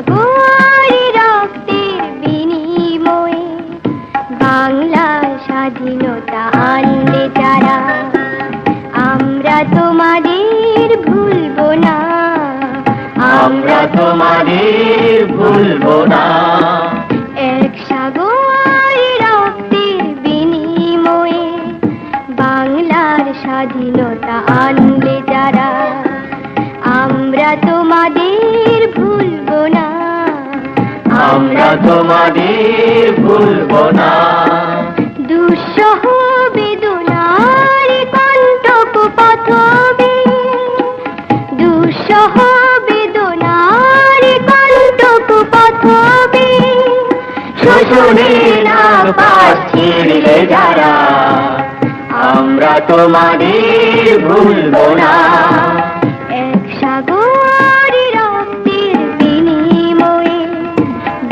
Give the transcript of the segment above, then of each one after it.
সাগর রক্তের বিনিময়ে বাংলার স্বাধীনতা আনলে যারা, আমরা তোমাদের ভুলবো না, আমরা তোমাদের ভুলবো না। এক সাগর রক্তের বিনিময়ে বাংলার স্বাধীনতা আনলে যারা, আমরা তোমাদের ভুলবো না, আমরা তোমাদের ভুলবো না। দুঃসহ বেদনার কণ্টক পথবে, দুঃসহ বেদনার কণ্টক পথবে শোষণের নাপাস ছিঁড়লে যারা, আমরা তোমাদের ভুলবো না। এক সাগর রক্তের বিনিময়ে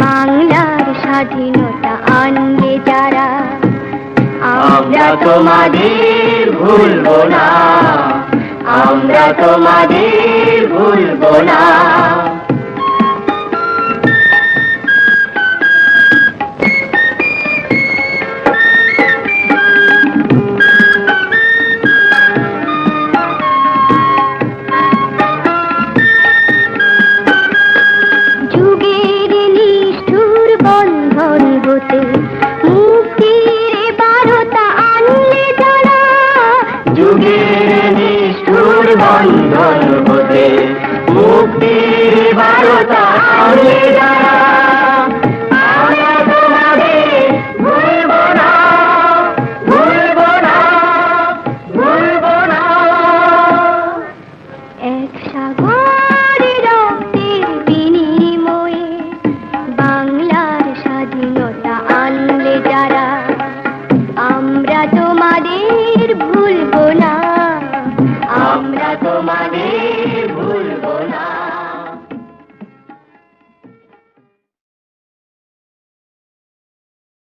বাংলার স্বাধীনতা আনলে যারা, আমরা তোমাদের ভুলবো না, আমরা তোমাদের ভুলবো না। যুগের নিষ্ঠুর বন্ধন হতে মুক্তির বারতা আনলে যারা, যুগের নিষ্ঠুর বন্ধন হতে মুক্তির বারতা আনলে যারা,